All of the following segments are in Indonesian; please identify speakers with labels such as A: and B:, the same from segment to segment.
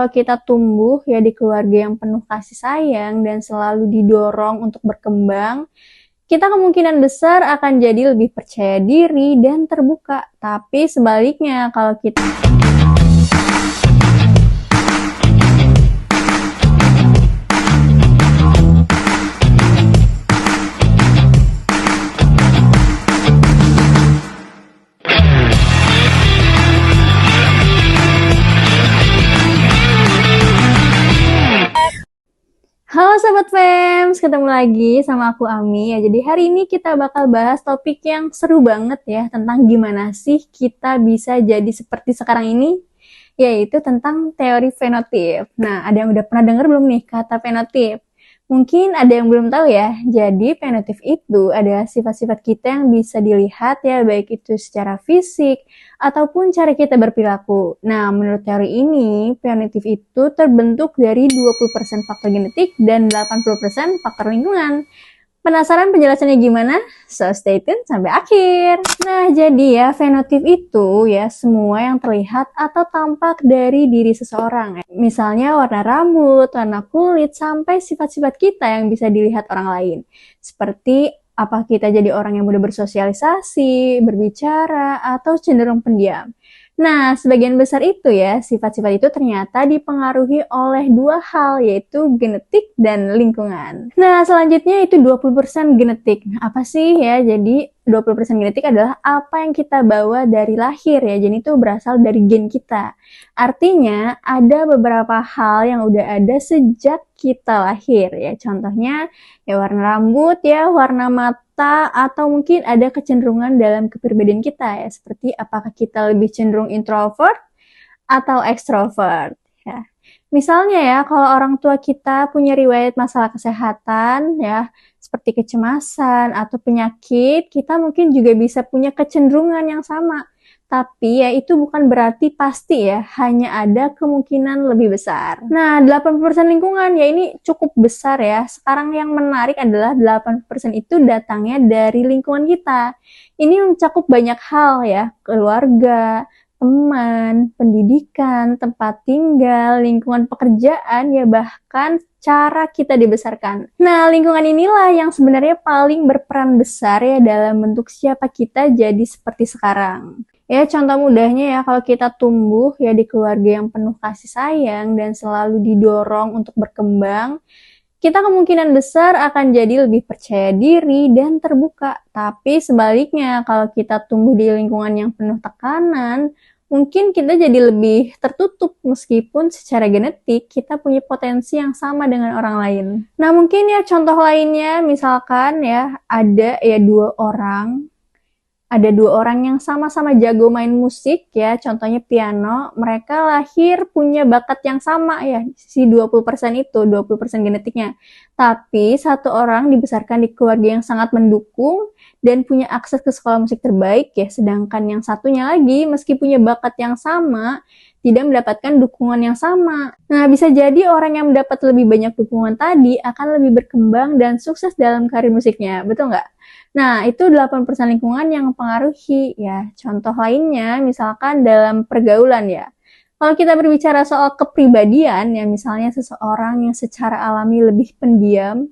A: Kalau kita tumbuh ya di keluarga yang penuh kasih sayang dan selalu didorong untuk berkembang, kita kemungkinan besar akan jadi lebih percaya diri dan terbuka. Tapi sebaliknya, kalau kita Halo Sobat Fems, ketemu lagi sama aku Ami ya. Jadi hari ini kita bakal bahas topik yang seru banget ya, tentang gimana sih kita bisa jadi seperti sekarang ini, yaitu tentang teori fenotip. Nah, ada yang udah pernah denger belum nih kata fenotip? Mungkin ada yang belum tahu ya. Jadi fenotip itu adalah sifat-sifat kita yang bisa dilihat ya, baik itu secara fisik ataupun cara kita berperilaku. Nah, menurut teori ini, fenotip itu terbentuk dari 20% faktor genetik dan 80% faktor lingkungan. Penasaran penjelasannya gimana? So, stay tune sampai akhir. Nah, jadi ya, fenotip itu ya semua yang terlihat atau tampak dari diri seseorang. Misalnya warna rambut, warna kulit, sampai sifat-sifat kita yang bisa dilihat orang lain. Seperti apa kita jadi orang yang mudah bersosialisasi, berbicara, atau cenderung pendiam. Nah, sebagian besar itu ya, sifat-sifat itu ternyata dipengaruhi oleh dua hal, yaitu genetik dan lingkungan. Nah, selanjutnya itu 20% genetik. Apa sih ya? Jadi, 20% genetik adalah apa yang kita bawa dari lahir ya, jadi itu berasal dari gen kita. Artinya, ada beberapa hal yang udah ada sejak kita lahir ya. Contohnya, ya warna rambut ya, warna mata, atau mungkin ada kecenderungan dalam kepribadian kita ya, seperti apakah kita lebih cenderung introvert atau extrovert ya. Misalnya ya, kalau orang tua kita punya riwayat masalah kesehatan ya, seperti kecemasan atau penyakit, kita mungkin juga bisa punya kecenderungan yang sama. Tapi ya itu bukan berarti pasti ya, hanya ada kemungkinan lebih besar. Nah, 80% lingkungan ya ini cukup besar ya. Sekarang yang menarik adalah 80% itu datangnya dari lingkungan kita. Ini mencakup banyak hal ya, keluarga, teman, pendidikan, tempat tinggal, lingkungan pekerjaan, ya bahkan cara kita dibesarkan. Nah, lingkungan inilah yang sebenarnya paling berperan besar ya dalam bentuk siapa kita jadi seperti sekarang. Ya, contoh mudahnya ya, kalau kita tumbuh ya di keluarga yang penuh kasih sayang dan selalu didorong untuk berkembang, kita kemungkinan besar akan jadi lebih percaya diri dan terbuka. Tapi sebaliknya, kalau kita tumbuh di lingkungan yang penuh tekanan, mungkin kita jadi lebih tertutup meskipun secara genetik kita punya potensi yang sama dengan orang lain. Nah, mungkin ya contoh lainnya, misalkan ya ada dua orang yang sama-sama jago main musik ya, contohnya piano, mereka lahir punya bakat yang sama ya, si 20% itu, 20% genetiknya. Tapi satu orang dibesarkan di keluarga yang sangat mendukung dan punya akses ke sekolah musik terbaik ya, sedangkan yang satunya lagi meski punya bakat yang sama, tidak mendapatkan dukungan yang sama. Nah, bisa jadi orang yang mendapat lebih banyak dukungan tadi akan lebih berkembang dan sukses dalam karir musiknya, betul nggak? Nah, itu 80% lingkungan yang mempengaruhi ya. Contoh lainnya, misalkan dalam pergaulan ya. Kalau kita berbicara soal kepribadian, ya misalnya seseorang yang secara alami lebih pendiam,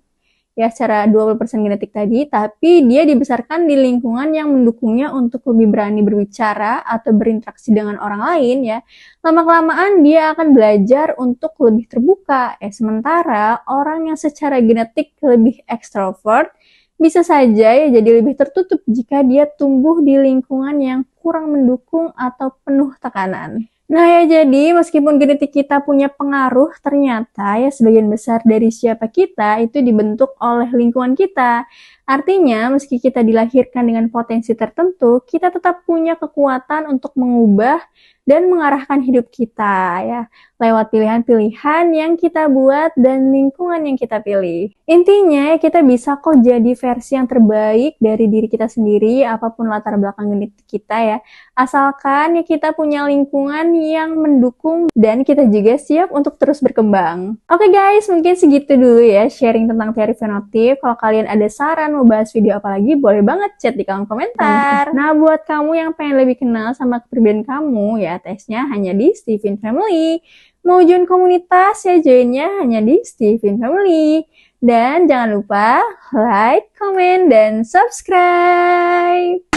A: ya secara 20% genetik tadi, tapi dia dibesarkan di lingkungan yang mendukungnya untuk lebih berani berbicara atau berinteraksi dengan orang lain ya, lama-kelamaan dia akan belajar untuk lebih terbuka. Sementara orang yang secara genetik lebih ekstrovert, bisa saja ya jadi lebih tertutup jika dia tumbuh di lingkungan yang kurang mendukung atau penuh tekanan. Nah ya, jadi meskipun genetik kita punya pengaruh, ternyata ya sebagian besar dari siapa kita itu dibentuk oleh lingkungan kita. Artinya, meski kita dilahirkan dengan potensi tertentu, kita tetap punya kekuatan untuk mengubah dan mengarahkan hidup kita ya, lewat pilihan-pilihan yang kita buat dan lingkungan yang kita pilih. Intinya ya kita bisa kok jadi versi yang terbaik dari diri kita sendiri, apapun latar belakang genetik kita ya. Asalkan ya kita punya lingkungan yang mendukung dan kita juga siap untuk terus berkembang. Oke guys, mungkin segitu dulu ya sharing tentang teori fenotip. Kalau kalian ada saran mau bahas video apa lagi, boleh banget chat di kolom komentar. Nah, buat kamu yang pengen lebih kenal sama kepribadian kamu ya, tesnya hanya di Steven Family. Mau join komunitas ya joinnya hanya di Steven Family. Dan jangan lupa like, comment, dan subscribe.